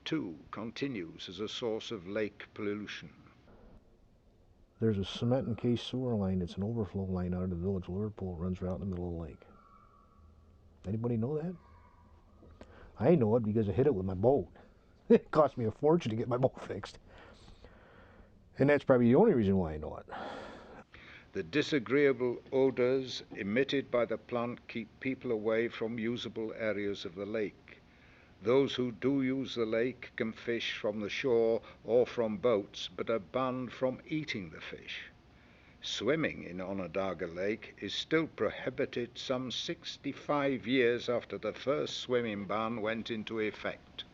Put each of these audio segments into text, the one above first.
too continues as a source of lake pollution. There's a cement encased sewer line that's an overflow line out of the village of Liverpool. It runs right out in the middle of the lake. Anybody know that? I know it because I hit it with my boat. It cost me a fortune to get my boat fixed. And that's probably the only reason why I know it. The disagreeable odors emitted by the plant keep people away from usable areas of the lake. Those who do use the lake can fish from the shore or from boats, but are banned from eating the fish. Swimming in Onondaga Lake is still prohibited some 65 years after the first swimming ban went into effect.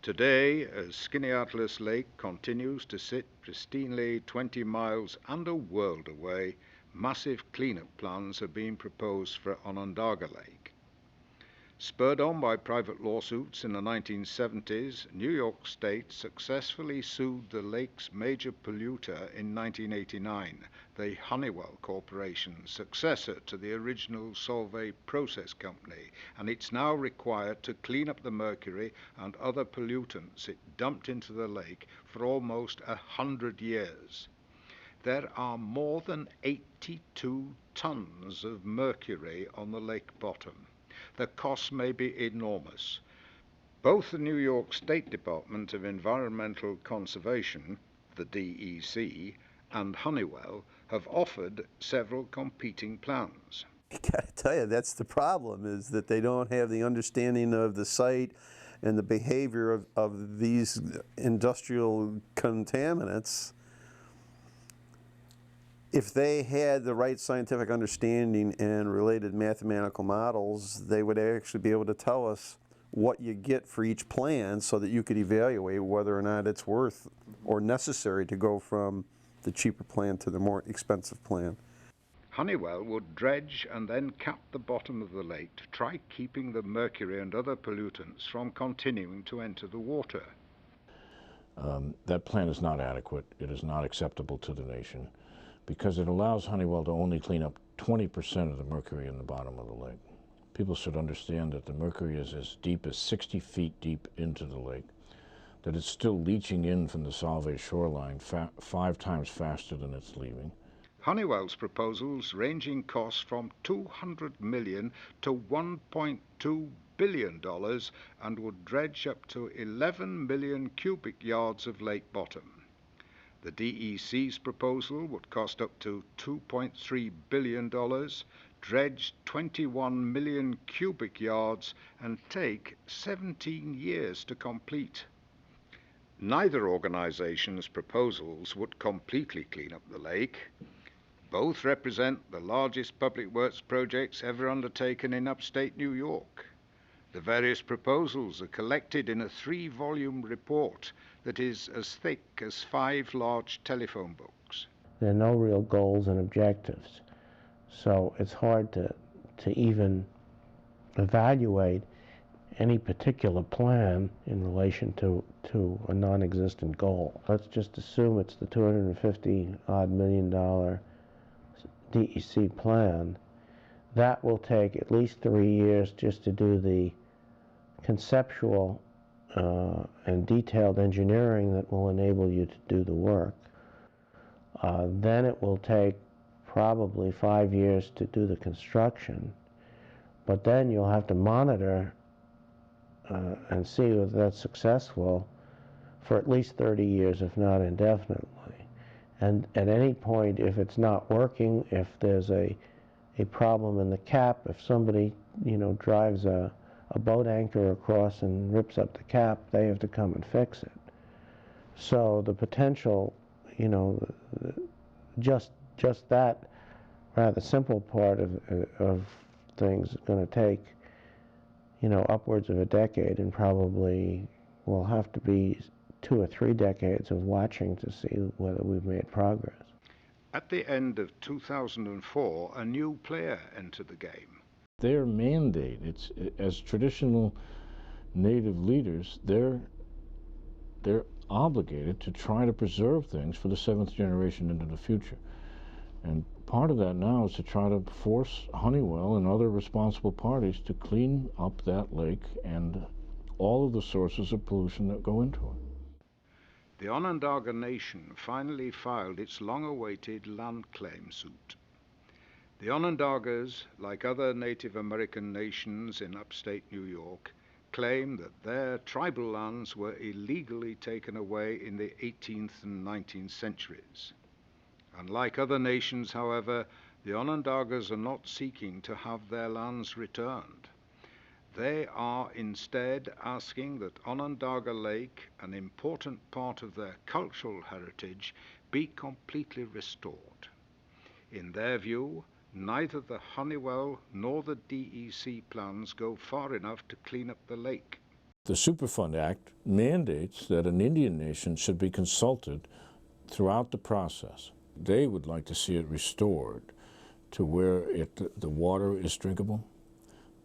Today, as Skaneateles Lake continues to sit pristinely 20 miles and a world away, massive cleanup plans are being proposed for Onondaga Lake. Spurred on by private lawsuits in the 1970s, New York State successfully sued the lake's major polluter in 1989, the Honeywell Corporation, successor to the original Solvay Process Company, and it's now required to clean up the mercury and other pollutants it dumped into the lake for almost 100 years. There are more than 82 tons of mercury on the lake bottom. The cost may be enormous. Both the New York State Department of Environmental Conservation, the DEC, and Honeywell have offered several competing plans. I gotta tell you, that's the problem, is that they don't have the understanding of the site and the behavior of these industrial contaminants. If they had the right scientific understanding and related mathematical models, they would actually be able to tell us what you get for each plan so that you could evaluate whether or not it's worth or necessary to go from the cheaper plan to the more expensive plan. Honeywell would dredge and then cap the bottom of the lake to try keeping the mercury and other pollutants from continuing to enter the water. That plan is not adequate. It is not acceptable to the nation, because it allows Honeywell to only clean up 20% of the mercury in the bottom of the lake. People should understand that the mercury is as deep as 60 feet deep into the lake, that it's still leaching in from the Solvay shoreline 5 times faster than it's leaving. Honeywell's proposals range in costs from $200 million to $1.2 billion and would dredge up to 11 million cubic yards of lake bottom. The DEC's proposal would cost up to $2.3 billion, dredge 21 million cubic yards, and take 17 years to complete. Neither organization's proposals would completely clean up the lake. Both represent the largest public works projects ever undertaken in upstate New York. The various proposals are collected in a 3-volume report that is as thick as 5 large telephone books. There are no real goals and objectives, so it's hard to even evaluate any particular plan in relation to a non-existent goal. Let's just assume it's the $250-odd million DEC plan. That will take at least 3 years just to do the conceptual and detailed engineering that will enable you to do the work. Then it will take probably 5 years to do the construction, but then you'll have to monitor and see whether that's successful for at least 30 years, if not indefinitely. And at any point, if it's not working, if there's a problem in the cap, if somebody, drives a boat anchor across and rips up the cap, they have to come and fix it. So the potential, just that rather simple part of things is going to take, upwards of a decade, and probably will have to be 2 or 3 decades of watching to see whether we've made progress. At the end of 2004, a new player entered the game. Their mandate, as traditional native leaders, they're obligated to try to preserve things for the 7th generation into the future. And Part of that now is to try to force Honeywell and other responsible parties to clean up that lake and all of the sources of pollution that go into it. The Onondaga Nation finally filed its long-awaited land claim suit. The Onondagas, like other Native American nations in upstate New York, claim that their tribal lands were illegally taken away in the 18th and 19th centuries. Unlike other nations, however, the Onondagas are not seeking to have their lands returned. They are instead asking that Onondaga Lake, an important part of their cultural heritage, be completely restored. In their view, neither the Honeywell nor the DEC plans go far enough to clean up the lake. The Superfund Act mandates that an Indian nation should be consulted throughout the process. They would like to see it restored to where the water is drinkable,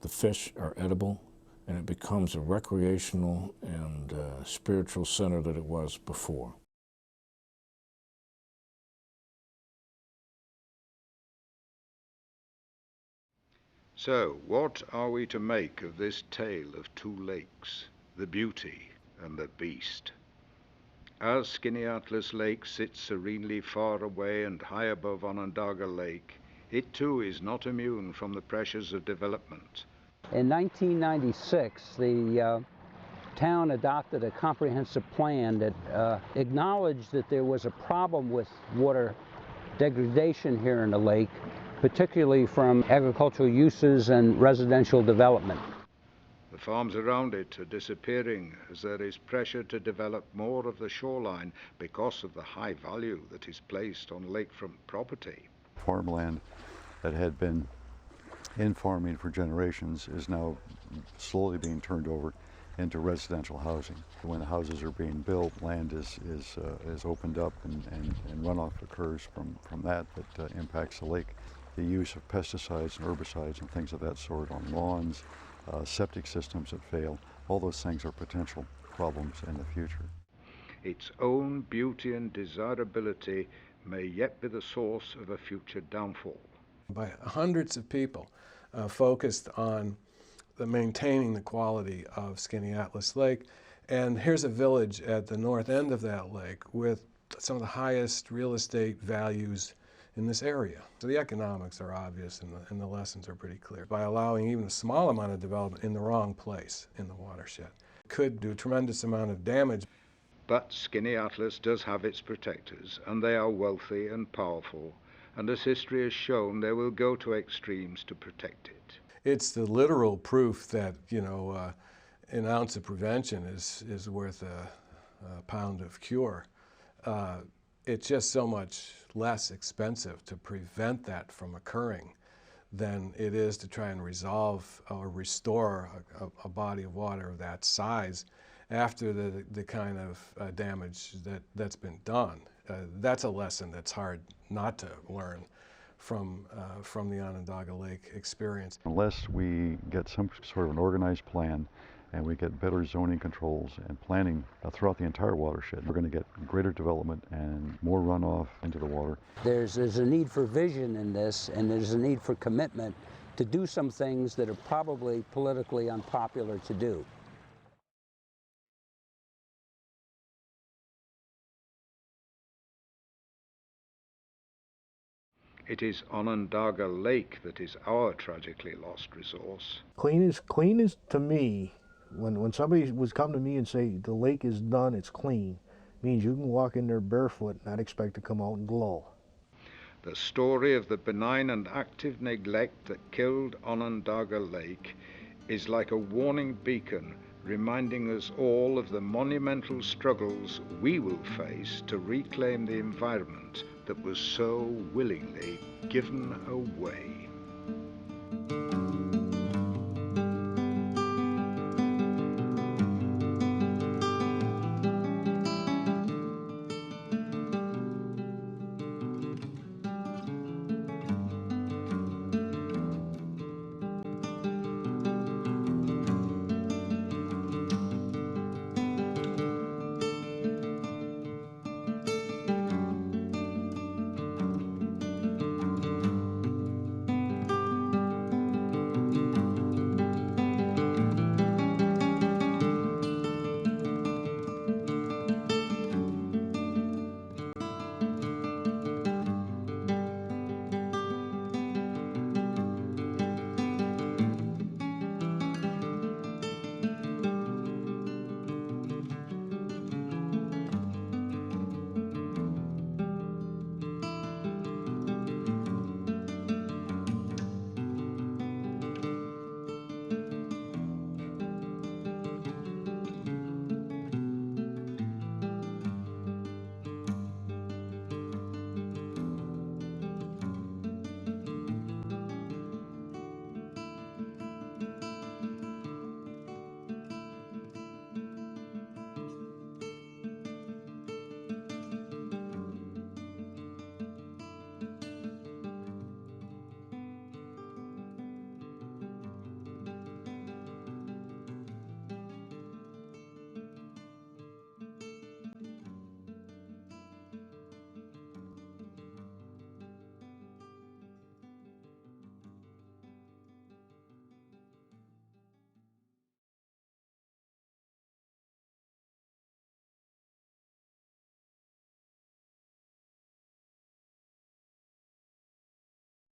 the fish are edible, and it becomes a recreational and spiritual center that it was before. So, what are we to make of this tale of two lakes, the Beauty and the Beast? As Skaneateles Lake sits serenely far away and high above Onondaga Lake, it too is not immune from the pressures of development. In 1996, the town adopted a comprehensive plan that acknowledged that there was a problem with water degradation here in the lake, particularly from agricultural uses and residential development. The farms around it are disappearing as there is pressure to develop more of the shoreline because of the high value that is placed on lakefront property. Farmland that had been in farming for generations is now slowly being turned over into residential housing. When the houses are being built, land is opened up and runoff occurs from that impacts the lake. The use of pesticides and herbicides and things of that sort on lawns, septic systems that fail, all those things are potential problems in the future. Its own beauty and desirability may yet be the source of a future downfall. By hundreds of people focused on maintaining the quality of Skaneateles Lake. And here's a village at the north end of that lake with some of the highest real estate values in this area. So the economics are obvious and the lessons are pretty clear. By allowing even a small amount of development in the wrong place in the watershed, it could do a tremendous amount of damage. But Skaneateles does have its protectors, and they are wealthy and powerful, and as history has shown, they will go to extremes to protect it. It's the literal proof that, an ounce of prevention is worth a pound of cure. It's just so much less expensive to prevent that from occurring than it is to try and resolve or restore a body of water of that size after the kind of damage that's been done. That's a lesson that's hard not to learn from the Onondaga Lake experience. Unless we get some sort of an organized plan and we get better zoning controls and planning throughout the entire watershed, we're going to get greater development and more runoff into the water. There's a need for vision in this, and there's a need for commitment to do some things that are probably politically unpopular to do. It is Onondaga Lake that is our tragically lost resource. Clean is to me, when somebody was come to me and say the lake is done, it's clean, means you can walk in there barefoot and not expect to come out and glow. The story of the benign and active neglect that killed Onondaga Lake is like a warning beacon reminding us all of the monumental struggles we will face to reclaim the environment that was so willingly given away.